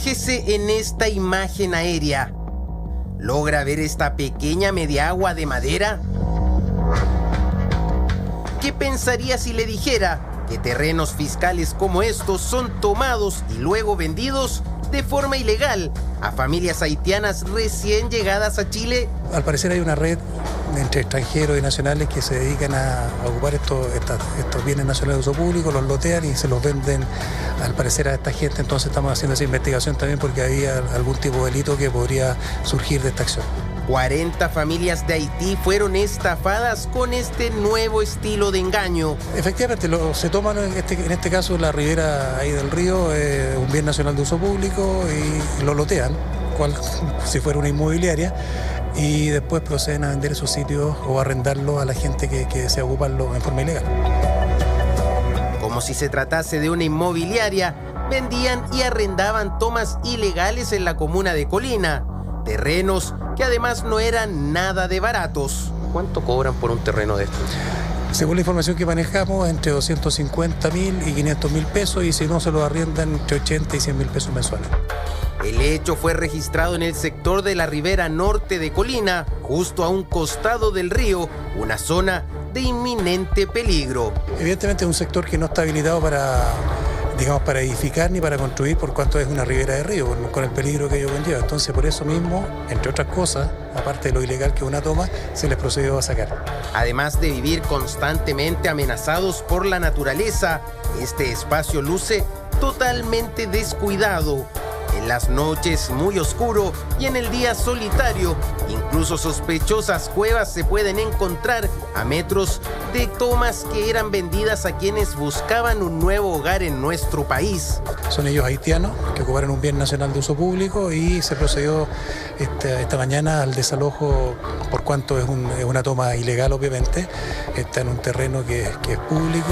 Fíjese en esta imagen aérea. ¿Logra ver esta pequeña mediagua de madera? ¿Qué pensaría si le dijera que terrenos fiscales como estos son tomados y luego vendidos de forma ilegal a familias haitianas recién llegadas a Chile? Al parecer hay una red entre extranjeros y nacionales que se dedican a ocupar estos bienes nacionales de uso público, los lotean y se los venden al parecer a esta gente. Entonces estamos haciendo esa investigación también porque había algún tipo de delito que podría surgir de esta acción. 40 familias de Haití fueron estafadas con este nuevo estilo de engaño. Efectivamente, se toman en este caso la ribera ahí del río, un bien nacional de uso público, y lo lotean, cual si fuera una inmobiliaria, y después proceden a vender esos sitios o arrendarlos a la gente que desea ocuparlo en forma ilegal. Como si se tratase de una inmobiliaria, vendían y arrendaban tomas ilegales en la comuna de Colina. Terrenos que además no eran nada de baratos. ¿Cuánto cobran por un terreno de estos? Según la información que manejamos, entre 250.000 y 500.000 pesos, y si no, se lo arriendan entre 80 y 100.000 pesos mensuales. El hecho fue registrado en el sector de la ribera norte de Colina, justo a un costado del río, una zona de inminente peligro. Evidentemente es un sector que no está habilitado para edificar ni para construir, por cuanto es una ribera de río, con el peligro que ello conlleva. Entonces, por eso mismo, entre otras cosas, aparte de lo ilegal que una toma, se les procedió a sacar. Además de vivir constantemente amenazados por la naturaleza, este espacio luce totalmente descuidado. En las noches muy oscuro y en el día solitario, incluso sospechosas cuevas se pueden encontrar a metros de tomas que eran vendidas a quienes buscaban un nuevo hogar en nuestro país. Son ellos haitianos que ocuparon un bien nacional de uso público y se procedió esta mañana al desalojo, por cuanto es una toma ilegal, obviamente. Está en un terreno que es público,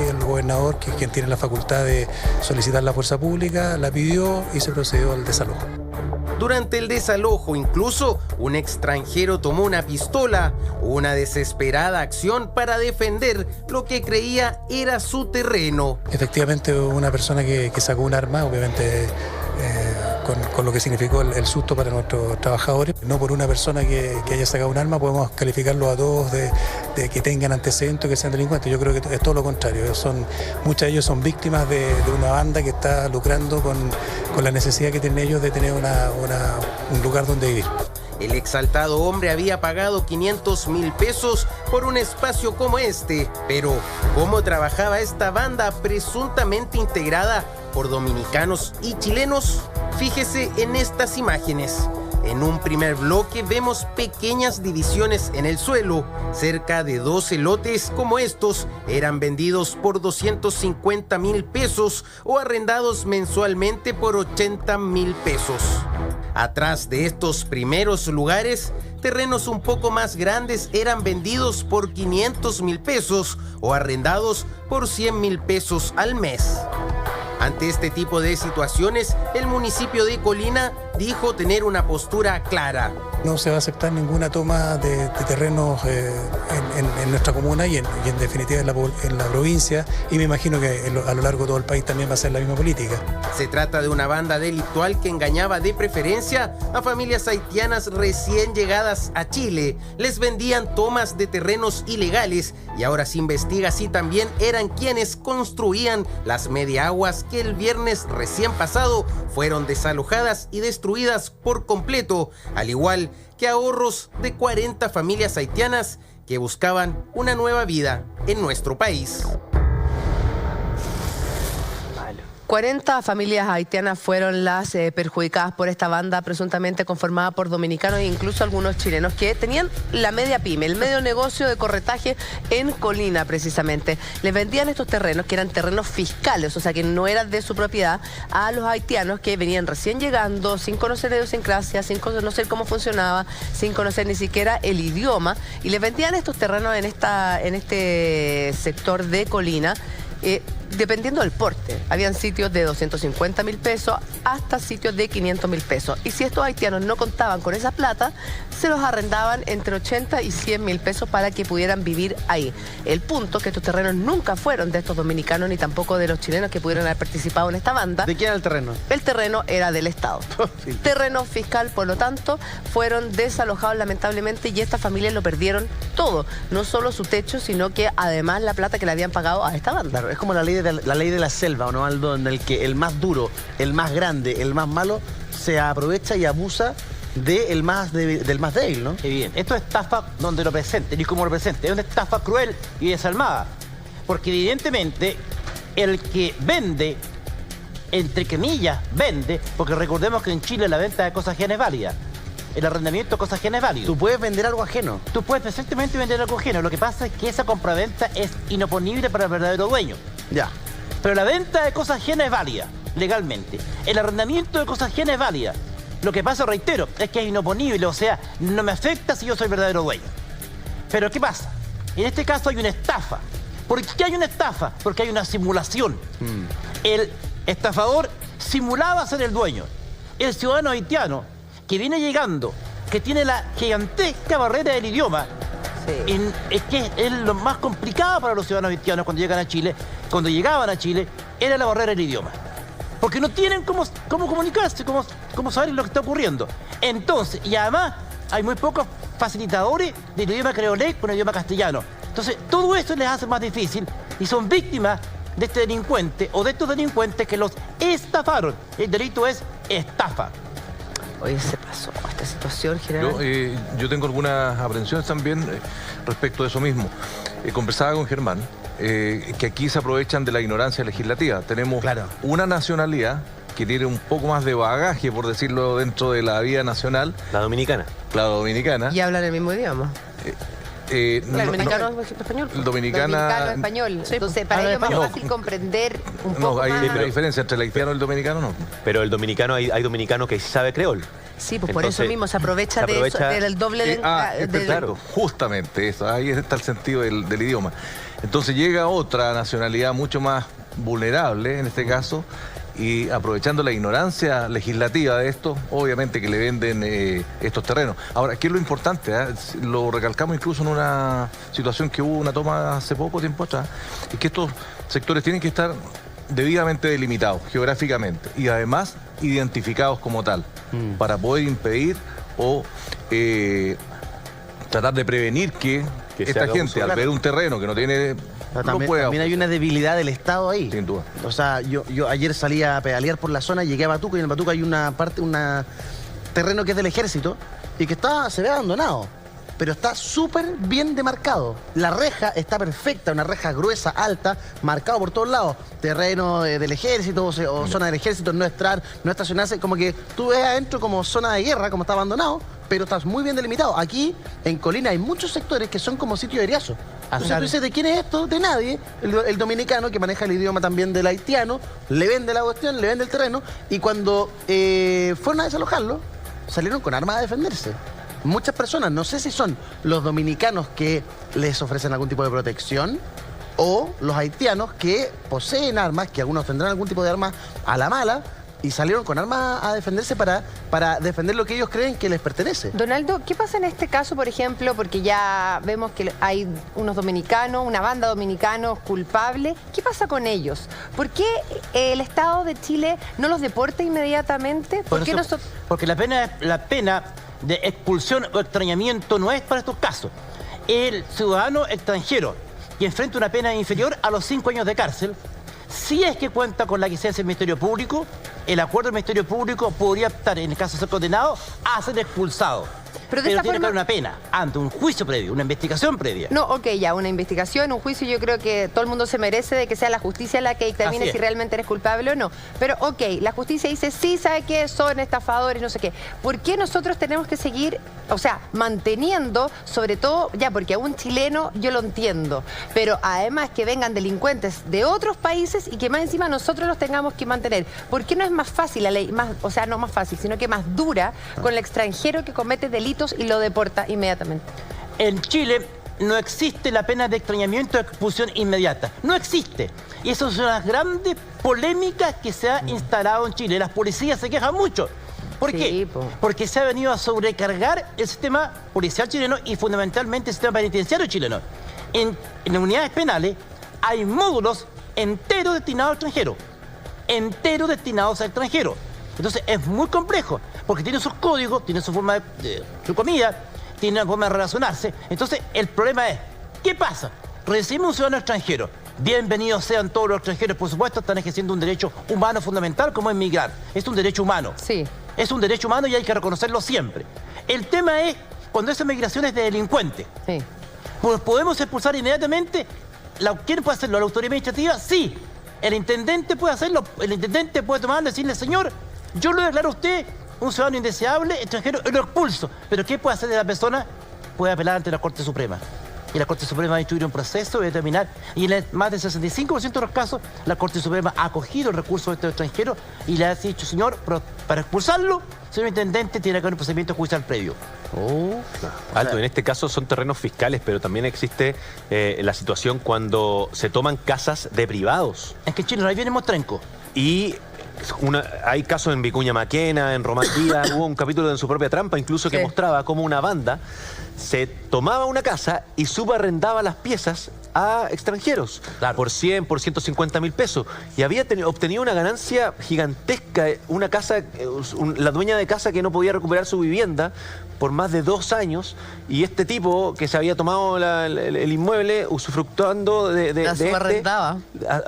y el gobernador, que es quien tiene la facultad de solicitar la fuerza pública, la pidió y se procedió al desalojo. Durante el desalojo, incluso, un extranjero tomó una pistola, una desesperada acción para defender lo que creía era su terreno. Efectivamente, una persona que sacó un arma, obviamente con lo que significó el susto para nuestros trabajadores. No por una persona que haya sacado un arma podemos calificarlo a todos de que tengan antecedentes o que sean delincuentes. Yo creo que es todo lo contrario. Muchos de ellos son víctimas de una banda que está lucrando con la necesidad que tienen ellos de tener un lugar donde vivir. El exaltado hombre había pagado 500.000 pesos por un espacio como este. Pero, ¿cómo trabajaba esta banda presuntamente integrada por dominicanos y chilenos? Fíjese en estas imágenes. En un primer bloque vemos pequeñas divisiones en el suelo. Cerca de 12 lotes como estos eran vendidos por 250.000 pesos o arrendados mensualmente por 80.000 pesos. Atrás de estos primeros lugares, terrenos un poco más grandes eran vendidos por 500.000 pesos o arrendados por 100.000 pesos al mes. Ante este tipo de situaciones, el municipio de Colina dijo tener una postura clara. No se va a aceptar ninguna toma de terrenos en nuestra comuna y en definitiva en la provincia, y me imagino que a lo largo de todo el país también va a ser la misma política. Se trata de una banda delictual que engañaba de preferencia a familias haitianas recién llegadas a Chile. Les vendían tomas de terrenos ilegales y ahora se investiga si también eran quienes construían las mediaguas que el viernes recién pasado fueron desalojadas y destruidas por completo, al igual que ahorros de 40 familias haitianas que buscaban una nueva vida en nuestro país. 40 familias haitianas fueron las perjudicadas por esta banda presuntamente conformada por dominicanos e incluso algunos chilenos que tenían la media pyme, el medio negocio de corretaje en Colina precisamente. Les vendían estos terrenos que eran terrenos fiscales, o sea que no eran de su propiedad, a los haitianos que venían recién llegando, sin conocer la idiosincrasia, sin conocer cómo funcionaba, sin conocer ni siquiera el idioma, y les vendían estos terrenos en este sector de Colina. dependiendo del porte. Habían sitios de 250.000 pesos hasta sitios de 500.000 pesos. Y si estos haitianos no contaban con esa plata, se los arrendaban entre 80 y 100.000 pesos para que pudieran vivir ahí. El punto es que estos terrenos nunca fueron de estos dominicanos ni tampoco de los chilenos que pudieron haber participado en esta banda. ¿De quién era el terreno? El terreno era del Estado. Sí. Terreno fiscal, por lo tanto, fueron desalojados lamentablemente y estas familias lo perdieron todo. No solo su techo, sino que además la plata que le habían pagado a esta banda. Claro, es como la ley de la selva, ¿o no, Aldo? En el que el más duro, el más grande, el más malo, se aprovecha y abusa del más débil, ¿no? Qué bien. Esto es estafa donde lo presente, ni como lo presente. Es una estafa cruel y desalmada. Porque evidentemente el que vende, entre comillas, vende, porque recordemos que en Chile la venta de cosas ajenas es válida. El arrendamiento de cosas ajenas es válido. Tú puedes vender algo ajeno. Tú puedes perfectamente vender algo ajeno. Lo que pasa es que esa compraventa es inoponible para el verdadero dueño. Ya. Pero la venta de cosas ajenas es válida, legalmente. El arrendamiento de cosas ajenas es válida. Lo que pasa, reitero, es que es inoponible, o sea, no me afecta si yo soy verdadero dueño. Pero ¿qué pasa? En este caso hay una estafa. ¿Por qué hay una estafa? Porque hay una simulación. El estafador simulaba ser el dueño. El ciudadano haitiano que viene llegando, que tiene la gigantesca barrera del idioma, Sí. es que es lo más complicado para los ciudadanos haitianos cuando llegan a Chile, cuando llegaban a Chile, era la barrera del idioma. Porque no tienen cómo comunicarse, cómo saber lo que está ocurriendo. Entonces, y además, hay muy pocos facilitadores del idioma creolé con el idioma castellano. Entonces, todo eso les hace más difícil y son víctimas de este delincuente o de estos delincuentes que los estafaron. El delito es estafa. Oye, se pasó esta situación, general. Yo tengo algunas aprensiones también respecto de eso mismo. Conversaba con Germán, que aquí se aprovechan de la ignorancia legislativa. Tenemos una nacionalidad que tiene un poco más de bagaje, por decirlo, dentro de la vida nacional. La dominicana. La dominicana. Y hablan el mismo idioma. El dominicano es español. El dominicano español. Sí, Entonces, para ellos es más fácil comprender un poco hay más. una diferencia entre el haitiano y el dominicano, no. Pero el dominicano, hay dominicano que sí sabe creol. Sí, pues por eso Entonces, mismo se aprovecha de eso, del doble de... Claro, justamente eso, ahí está el sentido del idioma. Entonces llega otra nacionalidad mucho más vulnerable, en este caso, y aprovechando la ignorancia legislativa de esto, obviamente que le venden estos terrenos. Ahora, ¿qué es lo importante? Lo recalcamos incluso en una situación que hubo una toma hace poco tiempo atrás, es que estos sectores tienen que estar debidamente delimitados geográficamente y además identificados como tal, para poder impedir o tratar de prevenir que esta gente, al ver un terreno que no tiene... También hay una debilidad del Estado ahí. Sin duda. O sea, yo ayer salí a pedalear por la zona, llegué a Batuca y en el Batuca hay un terreno que es del ejército y que se ve abandonado, pero está súper bien demarcado. La reja está perfecta, una reja gruesa, alta, marcado por todos lados. Terreno del ejército o zona del ejército, no estacionarse, como que tú ves adentro como zona de guerra, como está abandonado, pero está muy bien delimitado. Aquí, en Colina, hay muchos sectores que son como sitios de eriazo. Entonces tú dices, ¿de quién es esto? De nadie. El dominicano, que maneja el idioma también del haitiano, le vende la cuestión, le vende el terreno, y cuando fueron a desalojarlo, salieron con armas a defenderse. Muchas personas, no sé si son los dominicanos que les ofrecen algún tipo de protección o los haitianos que poseen armas, que algunos tendrán algún tipo de armas a la mala, y salieron con armas a defenderse para defender lo que ellos creen que les pertenece. Donaldo, ¿qué pasa en este caso, por ejemplo? Porque ya vemos que hay unos dominicanos, una banda de dominicanos culpables. ¿Qué pasa con ellos? ¿Por qué el Estado de Chile no los deporta inmediatamente? Porque la pena de expulsión o extrañamiento no es para estos casos. El ciudadano extranjero que enfrenta una pena inferior a los 5 años de cárcel, si es que cuenta con la licencia del Ministerio Público, el acuerdo del Ministerio Público podría optar, en el caso de ser condenado, a ser expulsado. Pero tiene que haber una pena, ante un juicio previo, una investigación previa. No, ok, ya, una investigación, un juicio, yo creo que todo el mundo se merece de que sea la justicia la que dictamine si realmente eres culpable o no. Pero, ok, la justicia dice, sí, ¿sabe qué? Son estafadores, no sé qué. ¿Por qué nosotros tenemos que seguir, o sea, manteniendo, sobre todo, ya, porque a un chileno yo lo entiendo, pero además que vengan delincuentes de otros países y que más encima nosotros los tengamos que mantener? ¿Por qué no es más fácil la ley, o sea, no más fácil, sino que más dura con el extranjero que comete delitos y lo deporta inmediatamente? En Chile no existe la pena de extrañamiento de expulsión inmediata. No existe. Y eso es una grande polémica que se ha instalado en Chile. Las policías se quejan mucho. ¿Por qué? Porque se ha venido a sobrecargar el sistema policial chileno y fundamentalmente el sistema penitenciario chileno. En unidades penales hay módulos enteros destinados al extranjero. Enteros destinados al extranjero. Entonces es muy complejo, porque tiene sus códigos, tiene su forma de su comida, tiene una forma de relacionarse. Entonces el problema es, ¿qué pasa? Recibimos un ciudadano extranjero. Bienvenidos sean todos los extranjeros, por supuesto, están ejerciendo un derecho humano fundamental como es migrar. Es un derecho humano. Sí. Es un derecho humano y hay que reconocerlo siempre. El tema es cuando esa migración es de delincuente. Sí. Pues podemos expulsar inmediatamente. ¿Quién puede hacerlo? ¿La autoridad administrativa? Sí. El intendente puede hacerlo. El intendente puede tomarlo y decirle, señor, yo lo declaro a usted un ciudadano indeseable, extranjero, y lo expulso. Pero ¿qué puede hacer de la persona? Puede apelar ante la Corte Suprema. Y la Corte Suprema va a instruir un proceso y determinar. Y en más del 65% de los casos, la Corte Suprema ha acogido el recurso de este extranjero y le ha dicho, señor, para expulsarlo, señor intendente, tiene que haber un procedimiento judicial previo. Aldo, en este caso son terrenos fiscales, pero también existe la situación cuando se toman casas de privados. Es que en Chile ahí viene Mostrenco. Y hay casos en Vicuña Maquena, en Román Díaz, hubo un capítulo en Su Propia Trampa incluso que mostraba cómo una banda se tomaba una casa y subarrendaba las piezas a extranjeros por 100, por 150 mil pesos. Y había obtenido una ganancia gigantesca, una casa, la dueña de casa que no podía recuperar su vivienda por más de 2 años, y este tipo que se había tomado el inmueble usufructuando la subarrendaba.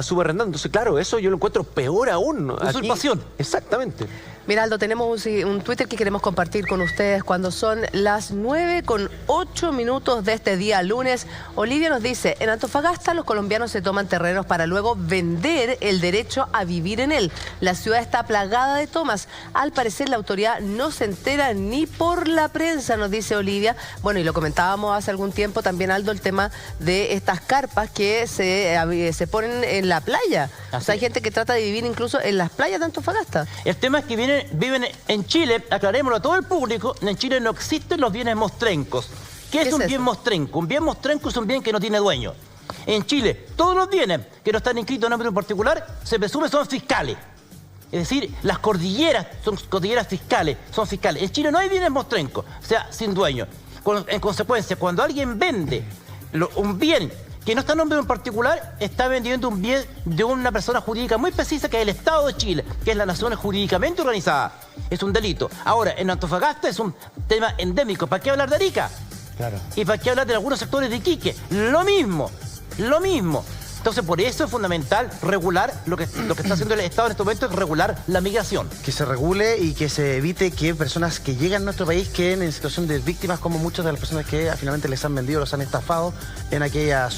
Subarrendando. Entonces, claro, eso yo lo encuentro peor aún. Usurpación. Exactamente. Mira, Aldo, tenemos un Twitter que queremos compartir con ustedes cuando son las 9:08 de este día lunes. Olivia nos dice, en Antofagasta los colombianos se toman terrenos para luego vender el derecho a vivir en él. La ciudad está plagada de tomas. Al parecer la autoridad no se entera ni por la prensa, nos dice Olivia. Bueno, y lo comentábamos hace algún tiempo también, Aldo, el tema de estas carpas que se ponen en la playa. O sea, hay gente que trata de vivir incluso en las playas de Antofagasta. El tema es que viven en Chile, aclarémoslo a todo el público, en Chile no existen los bienes mostrencos. ¿Qué es un bien mostrenco? Un bien mostrenco es un bien que no tiene dueño. En Chile, todos los bienes que no están inscritos en nombre en particular, se presume son fiscales. Es decir, las cordilleras son cordilleras fiscales, son fiscales. En Chile no hay bienes mostrencos, o sea, sin dueño. En consecuencia, cuando alguien vende un bien que no está en nombre en particular, está vendiendo un bien de una persona jurídica muy precisa, que es el Estado de Chile, que es la nación jurídicamente organizada. Es un delito. Ahora, en Antofagasta es un tema endémico. ¿Para qué hablar de Arica? Claro. ¿Y para qué hablar de algunos sectores de Iquique? Lo mismo. Entonces, por eso es fundamental regular lo que está haciendo el Estado en este momento, es regular la migración. Que se regule y que se evite que personas que llegan a nuestro país queden en situación de víctimas, como muchas de las personas que finalmente les han vendido, los han estafado en aquellas